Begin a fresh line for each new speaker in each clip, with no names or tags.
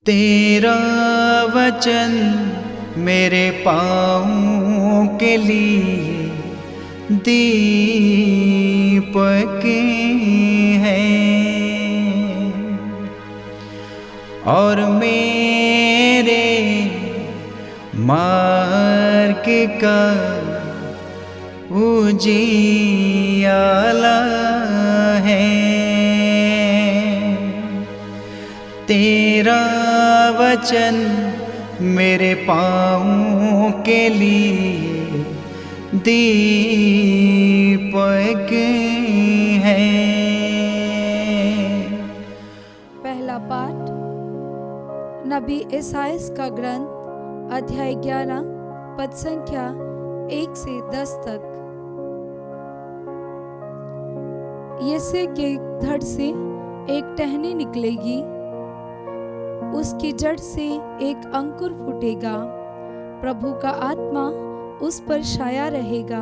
तेरा वचन मेरे पाँवों के लिए दीपक है और मेरे मार्ग का उजियाला है। तेरा वचन मेरे पाँवों के लिए दीपक है।
पहला पाठ नबी ईसायाह का ग्रंथ अध्याय 11 पद संख्या 1 से 10 तक। यिशै के धड़ से एक टहनी निकलेगी, उसकी जड़ से एक अंकुर फूटेगा। प्रभु का आत्मा उस पर छाया रहेगा,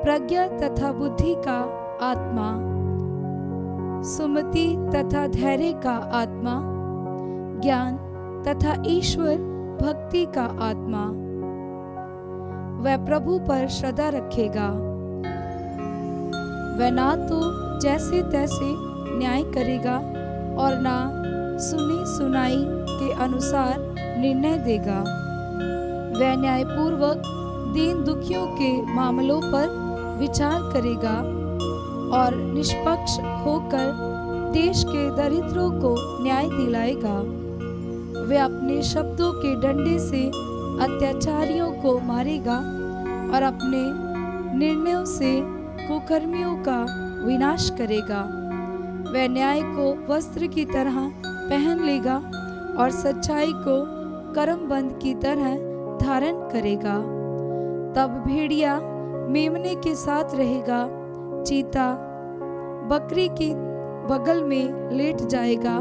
प्रज्ञा तथा बुद्धि का आत्मा, सुमति तथा धैर्य का आत्मा, ज्ञान तथा ईश्वर भक्ति का आत्मा। वह प्रभु पर श्रद्धा रखेगा। वह ना तो जैसे तैसे न्याय करेगा और ना सुनी सुनाई के अनुसार निर्णय देगा। वह न्यायपूर्वक दीन दुखियों के मामलों पर विचार करेगा और निष्पक्ष होकर देश के दरिद्रों को न्याय दिलाएगा। वह अपने शब्दों के डंडे से अत्याचारियों को मारेगा और अपने निर्णयों से कुकर्मियों का विनाश करेगा। वह न्याय को वस्त्र की तरह पहन लेगा और सच्चाई को करमबंद की तरह धारण करेगा। तब भेड़िया मेमने के साथ रहेगा, चीता बकरी की बगल में लेट जाएगा,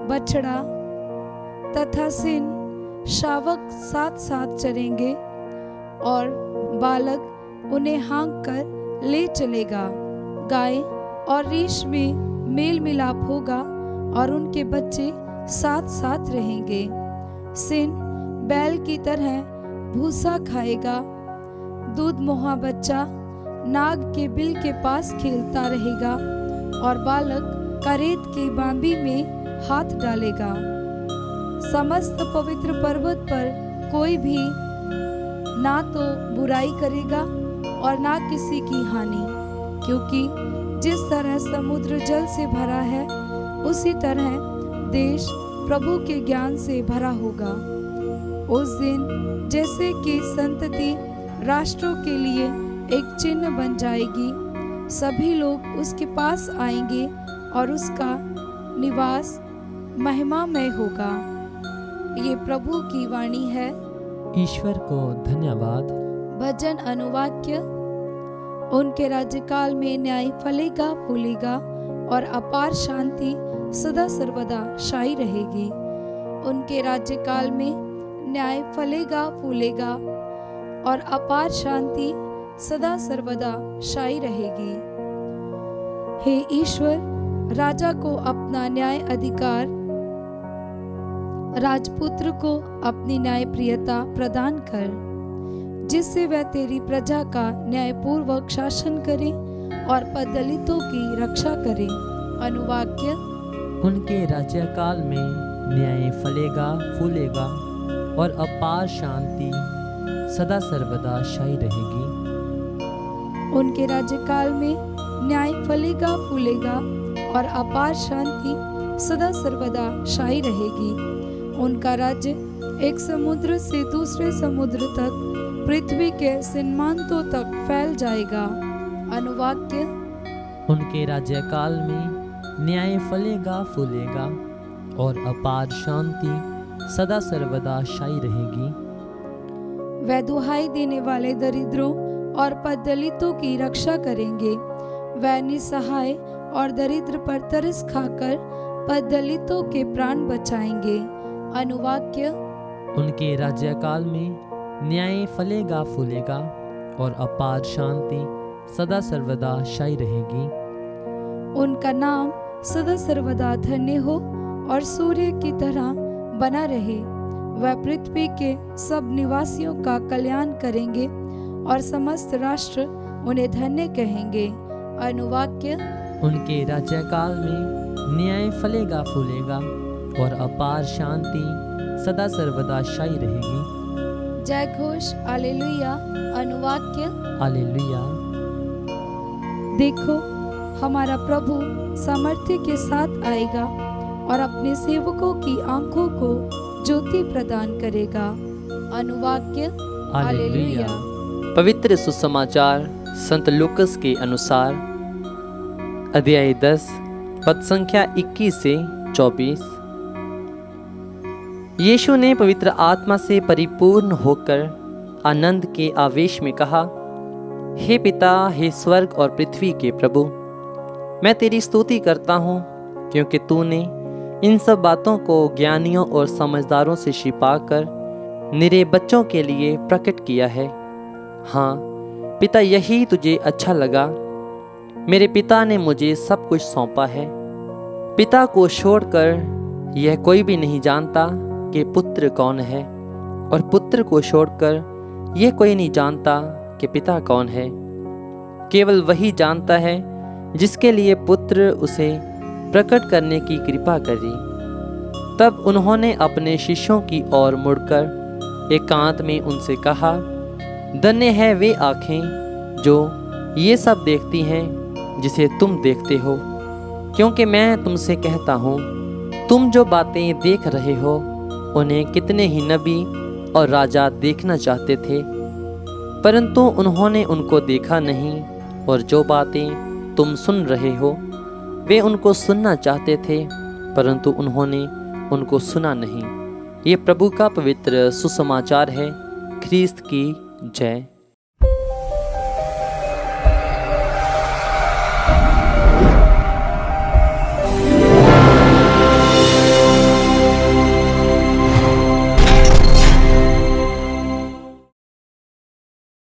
बछड़ा तथा सिंह शावक साथ साथ चरेंगे और बालक उन्हें हाँक कर ले चलेगा। गाय और रीछ में मेल मिलाप होगा और उनके बच्चे साथ साथ रहेंगे। सिंह बैल की तरह भूसा खाएगा, दूध मुहा बच्चा नाग के बिल के पास खेलता रहेगा और बालक करेत की बांबी में हाथ डालेगा। समस्त पवित्र पर्वत पर कोई भी ना तो बुराई करेगा और ना किसी की हानि, क्योंकि जिस तरह समुद्र जल से भरा है उसी तरह देश प्रभु के ज्ञान से भरा होगा। उस दिन जैसे कि संतति राष्ट्रों के लिए एक चिन्ह बन जाएगी, सभी लोग उसके पास आएंगे और उसका निवास महिमामय होगा। ये प्रभु की वाणी है।
ईश्वर को धन्यवाद।
भजन अनुवाक्य। उनके राज्यकाल में न्याय फलेगा फूलेगा और अपार शांति सदा सर्वदा छाई रहेगी। उनके राज्यकाल में न्याय फलेगा फूलेगा और अपार शांति सदा सर्वदा छाई रहेगी। हे ईश्वर, राजा को अपना न्याय अधिकार, राजपुत्र को अपनी न्याय प्रियता प्रदान कर, जिससे वह तेरी प्रजा का न्यायपूर्वक शासन करे और पददलितों की रक्षा करे। अनुवाक्य।
उनके राज्यकाल में न्याय फलेगा फूलेगा और अपार शांति सदा सर्वदा छाई रहेगी।
उनके राज्यकाल में न्याय फलेगा फूलेगा और अपार शांति सदा सर्वदा छाई रहेगी। उनका राज्य एक समुद्र से दूसरे समुद्र तक, पृथ्वी के सीमांतों तक फैल जाएगा। अनुवाक्य।
उनके राज्यकाल में न्याय फलेगा फूलेगा और अपार शांति सदा सर्वदा छाई रहेगी।
वह दुहाई देने वाले दरिद्रों और पददलितों की रक्षा करेंगे। वह निसहाय और दरिद्र पर तरस खाकर पददलितों के प्राण बचाएंगे। अनुवाक्य।
उनके राज्यकाल में न्याय फलेगा फूलेगा और अपार शांति सदा सर्वदा छाई रहेगी।
उनका नाम सदा सर्वदा धन्य हो और सूर्य की तरह बना रहे। वह पृथ्वी के सब निवासियों का कल्याण करेंगे और समस्त राष्ट्र उन्हें धन्य कहेंगे। अनुवाक्य।
उनके राज्यकाल में न्याय फलेगा फूलेगा और अपार शांति सदा सर्वदा शायी रहेगी।
जय घोष हालेलुया। अनुवाक्य।
हालेलुया।
देखो, हमारा प्रभु सामर्थ्य के साथ आएगा और अपने सेवकों की आंखों को ज्योति प्रदान करेगा। अनुवाक्य। हालेलुया।
पवित्र सुसमाचार संत लूकस के अनुसार अध्याय 10 पद संख्या 21 से 24। यीशु ने पवित्र आत्मा से परिपूर्ण होकर आनंद के आवेश में कहा, हे पिता, हे स्वर्ग और पृथ्वी के प्रभु, मैं तेरी स्तुति करता हूँ क्योंकि तूने इन सब बातों को ज्ञानियों और समझदारों से छिपाकर निरे बच्चों के लिए प्रकट किया है। हाँ पिता, यही तुझे अच्छा लगा। मेरे पिता ने मुझे सब कुछ सौंपा है। पिता को छोड़कर यह कोई भी नहीं जानता कि पुत्र कौन है, और पुत्र को छोड़कर यह कोई नहीं जानता कि पिता कौन है। केवल वही जानता है जिसके लिए पुत्र उसे प्रकट करने की कृपा करी। तब उन्होंने अपने शिष्यों की ओर मुड़कर एकांत में उनसे कहा, धन्य है वे आँखें जो ये सब देखती हैं जिसे तुम देखते हो, क्योंकि मैं तुमसे कहता हूँ, तुम जो बातें देख रहे हो उन्हें कितने ही नबी और राजा देखना चाहते थे, परंतु उन्होंने उनको देखा नहीं, और जो बातें तुम सुन रहे हो वे उनको सुनना चाहते थे, परंतु उन्होंने उनको सुना नहीं। ये प्रभु का पवित्र सुसमाचार है। ख्रीस्त की जय।